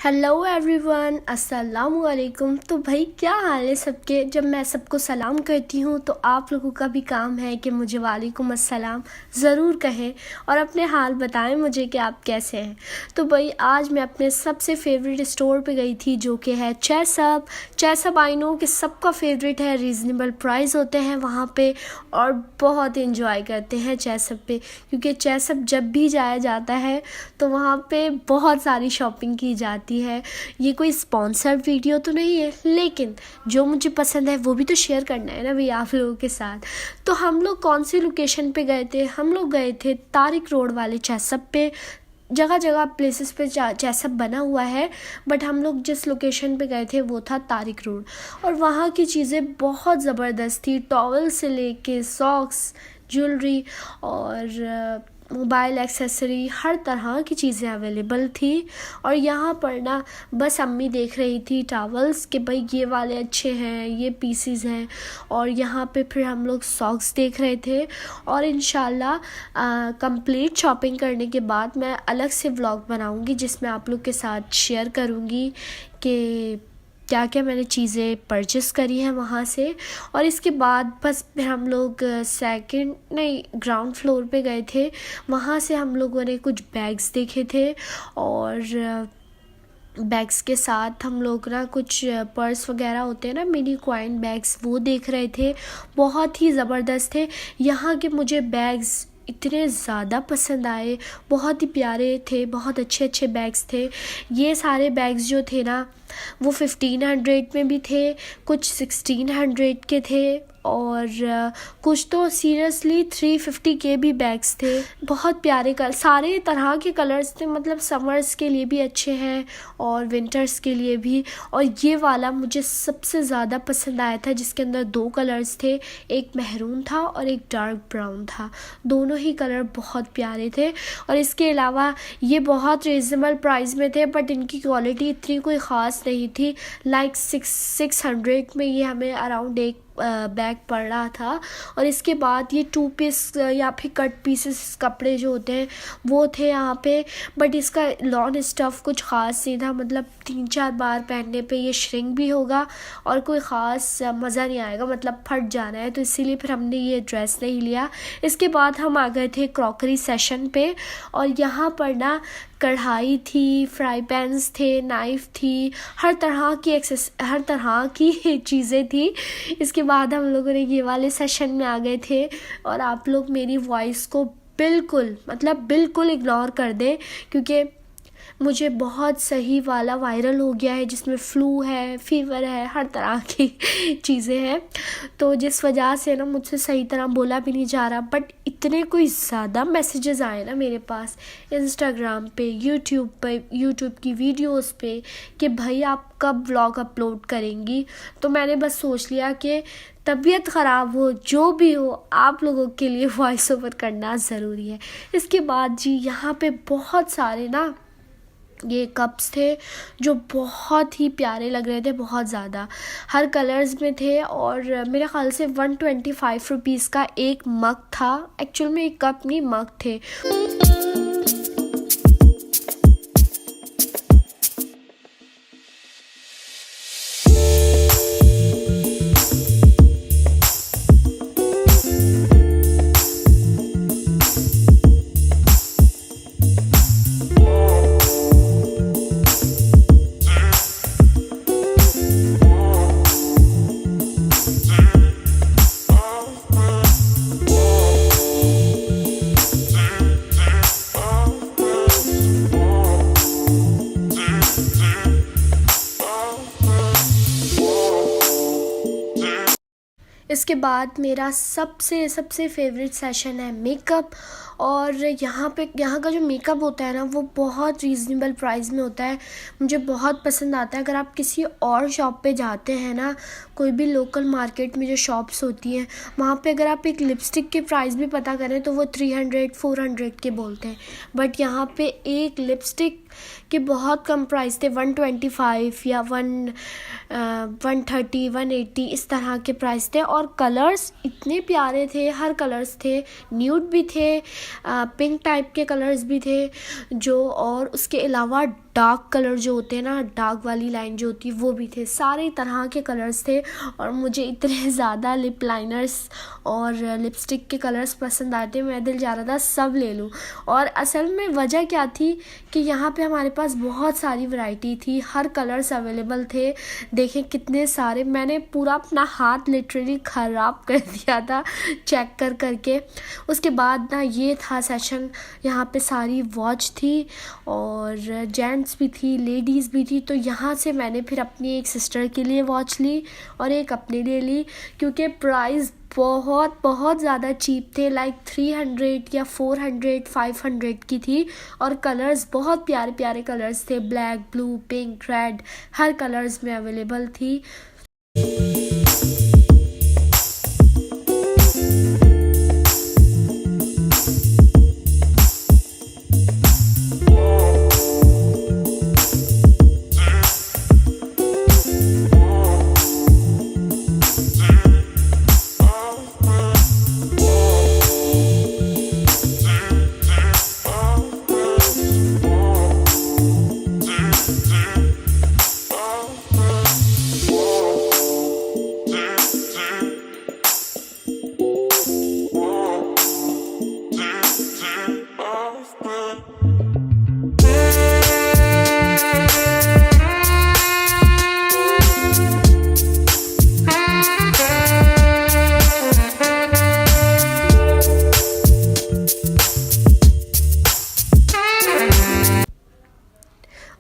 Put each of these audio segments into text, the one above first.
Hello everyone, अस्सलाम वालेकुम। तो भाई क्या हाल है सबके। जब मैं सबको सलाम करती हूँ तो आप लोगों का भी काम है कि मुझे वालेकुम अस्सलाम ज़रूर कहें और अपने हाल बताएं मुझे कि आप कैसे हैं। तो भाई आज मैं अपने सबसे फेवरेट स्टोर पे गई थी जो कि है चैसअप। आई नो कि सबका फेवरेट है, रीज़नेबल प्राइस होते हैं वहाँ पे और बहुत इंजॉय करते हैं चैसअप पे, क्योंकि चैसअप जब भी जाया जाता है तो वहाँ पे बहुत सारी शॉपिंग की जाती है। ये कोई स्पॉन्सर्ड वीडियो तो नहीं है, लेकिन जो मुझे पसंद है वो भी तो शेयर करना है ना भैया आप लोगों के साथ। तो हम लोग कौन सी लोकेशन पे गए थे? हम लोग गए थे तारिक रोड वाले चैसअप पे। जगह जगह प्लेसेस पे चैसअप बना हुआ है, बट हम लोग जिस लोकेशन पे गए थे वो था तारिक रोड। और वहाँ की चीज़ें बहुत ज़बरदस्त थी, टॉवल से लेके सॉक्स, ज्वेलरी और मोबाइल एक्सेसरी, हर तरह की चीज़ें अवेलेबल थी। और यहाँ पर ना बस अम्मी देख रही थी टॉवल्स कि भाई ये वाले अच्छे हैं, ये पीसीज हैं। और यहाँ पे फिर हम लोग सॉक्स देख रहे थे। और इंशाल्लाह कंप्लीट शॉपिंग करने के बाद मैं अलग से व्लॉग बनाऊँगी जिसमें आप लोग के साथ शेयर करूँगी कि क्या क्या मैंने चीज़ें परचेस करी हैं वहाँ से। और इसके बाद बस फिर हम लोग ग्राउंड फ्लोर पे गए थे। वहाँ से हम लोगों ने कुछ बैग्स देखे थे और बैग्स के साथ हम लोग ना कुछ पर्स वगैरह होते हैं ना, मिनी कॉइन बैग्स, वो देख रहे थे। बहुत ही ज़बरदस्त थे यहाँ के। मुझे बैग्स इतने ज़्यादा पसंद आए, बहुत ही प्यारे थे, बहुत अच्छे अच्छे बैग्स थे। ये सारे बैग्स जो थे ना वो 1500 में भी थे, कुछ 1600 के थे और कुछ तो सीरियसली 350 के भी बैग्स थे। बहुत प्यारे सारे तरह के कलर्स थे, मतलब समर्स के लिए भी अच्छे हैं और विंटर्स के लिए भी। और ये वाला मुझे सबसे ज़्यादा पसंद आया था जिसके अंदर 2 कलर्स थे, एक मेहरून था और एक डार्क ब्राउन था। दोनों ही कलर बहुत प्यारे थे। और इसके अलावा ये बहुत रीज़नेबल प्राइस में थे, बट इनकी क्वालिटी इतनी कोई ख़ास नहीं थी। लाइक 600 में ये हमें अराउंड एक बैग पड़ रहा था। और इसके बाद ये 2 पीस या फिर कट पीसेस कपड़े जो होते हैं वो थे यहाँ पे, बट इसका लॉन स्टफ़ कुछ ख़ास नहीं था। मतलब 3-4 बार पहनने पे ये श्रिंक भी होगा और कोई ख़ास मज़ा नहीं आएगा, मतलब फट जाना है। तो इसीलिए फिर हमने ये ड्रेस नहीं लिया। इसके बाद हम आ गए थे क्रॉकरी सेशन पे और यहाँ पर ना कढ़ाई थी, फ्राई पैन्स थे, नाइफ़ थी, हर तरह की चीज़ें थी। इसके बाद हम लोगों ने ये वाले सेशन में आ गए थे। और आप लोग मेरी वॉइस को बिल्कुल इग्नोर कर दें, क्योंकि मुझे बहुत सही वाला वायरल हो गया है जिसमें फ्लू है, फीवर है, हर तरह की चीज़ें हैं। तो जिस वजह से ना मुझसे सही तरह बोला भी नहीं जा रहा। बट इतने कोई ज़्यादा मैसेजेस आए ना मेरे पास इंस्टाग्राम पे, यूट्यूब की वीडियोस पे कि भाई आप कब व्लॉग अपलोड करेंगी। तो मैंने बस सोच लिया कि तबीयत ख़राब हो, जो भी हो, आप लोगों के लिए वॉइस ओवर करना ज़रूरी है। इसके बाद जी यहाँ पे बहुत सारे ना ये कप्स थे जो बहुत ही प्यारे लग रहे थे, बहुत ज़्यादा हर कलर्स में थे। और मेरे ख़्याल से 125 रुपीज़ का एक मग था। एक्चुअल में एक कप नहीं, मग थे। इसके बाद मेरा सबसे फेवरेट सेशन है मेकअप। और यहाँ का जो मेकअप होता है ना वो बहुत रीज़नेबल प्राइस में होता है, मुझे बहुत पसंद आता है। अगर आप किसी और शॉप पे जाते हैं ना, कोई भी लोकल मार्केट में जो शॉप्स होती हैं वहाँ पे अगर आप एक लिपस्टिक के प्राइस भी पता करें तो वो 300-400 के बोलते हैं। बट यहाँ पे एक लिपस्टिक के बहुत कम प्राइस थे, 125 या 130, 180 इस तरह के प्राइस थे। और कलर्स इतने प्यारे थे, हर कलर्स थे, न्यूड भी थे, पिंक टाइप के कलर्स भी थे जो, और उसके अलावा डार्क कलर जो होते हैं ना, डार्क वाली लाइन जो होती है वो भी थे, सारे तरह के कलर्स थे। और मुझे इतने ज़्यादा लिप लाइनर्स और लिपस्टिक के कलर्स पसंद आते, मेरा दिल जा रहा था सब ले लूँ। और असल में वजह क्या थी कि यहाँ पे हमारे पास बहुत सारी वैरायटी थी, हर कलर्स अवेलेबल थे। देखें कितने सारे, मैंने पूरा अपना हाथ लिटरली ख़राब कर दिया था चेक कर करके। उसके बाद ना ये था सेशन, यहाँ पे सारी वॉच थी और जेंट्स भी थी, लेडीज़ भी थी। तो यहाँ से मैंने फिर अपनी एक सिस्टर के लिए वॉच ली और एक अपने लिए ली, क्योंकि प्राइस बहुत बहुत ज़्यादा चीप थे, लाइक 300 या 400 500 की थी। और कलर्स बहुत प्यारे प्यारे कलर्स थे, ब्लैक, ब्लू, पिंक, रेड, हर कलर्स में अवेलेबल थी।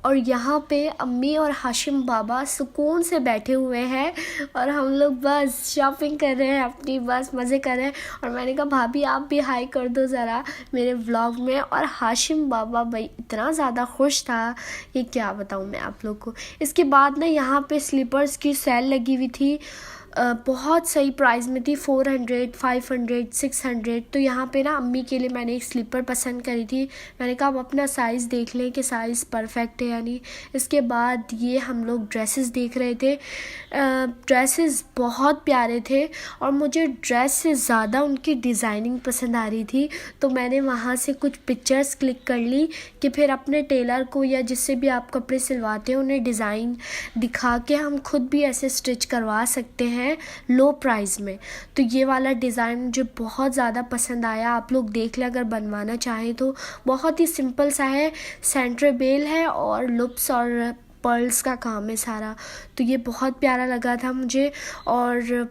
और यहाँ पे अम्मी और हाशिम बाबा सुकून से बैठे हुए हैं और हम लोग बस शॉपिंग कर रहे हैं अपनी, बस मज़े कर रहे हैं। और मैंने कहा भाभी आप भी हाई कर दो ज़रा मेरे व्लॉग में। और हाशिम बाबा भाई इतना ज़्यादा खुश था कि क्या बताऊँ मैं आप लोग को। इसके बाद ना यहाँ पे स्लीपर्स की सेल लगी हुई थी, बहुत सही प्राइस में थी, 400 500 600। तो यहाँ पे ना अम्मी के लिए मैंने एक स्लीपर पसंद करी थी। मैंने कहा आप अपना साइज़ देख लें कि साइज़ परफेक्ट है या नहीं। इसके बाद ये हम लोग ड्रेसेस देख रहे थे, ड्रेसेस बहुत प्यारे थे और मुझे ड्रेस से ज़्यादा उनकी डिज़ाइनिंग पसंद आ रही थी। तो मैंने वहाँ से कुछ पिक्चर्स क्लिक कर ली कि फिर अपने टेलर को या जिससे भी आप कपड़े सिलवाते हैं उन्हें डिज़ाइन दिखा के हम खुद भी ऐसे स्टिच करवा सकते हैं लो प्राइस में। तो ये वाला डिज़ाइन मुझे बहुत ज़्यादा पसंद आया, आप लोग देख लें अगर बनवाना चाहें तो। बहुत ही सिंपल सा है, सेंटर बेल है और लुप्स और पर्ल्स का काम है सारा। तो ये बहुत प्यारा लगा था मुझे और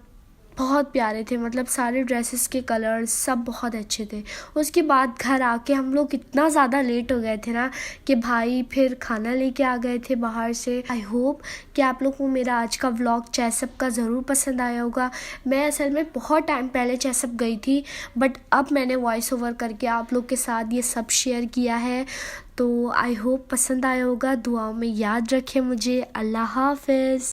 बहुत प्यारे थे, मतलब सारे ड्रेसेस के कलर्स सब बहुत अच्छे थे। उसके बाद घर आके हम लोग इतना ज़्यादा लेट हो गए थे ना कि भाई फिर खाना लेके आ गए थे बाहर से। आई होप कि आप लोग को मेरा आज का व्लॉग चेसअप का ज़रूर पसंद आया होगा। मैं असल में बहुत टाइम पहले चेसअप गई थी, बट अब मैंने वॉइस ओवर करके आप लोग के साथ ये सब शेयर किया है। तो आई होप पसंद आया होगा, दुआओं में याद रखें मुझे। अल्लाह हाफ़िज़।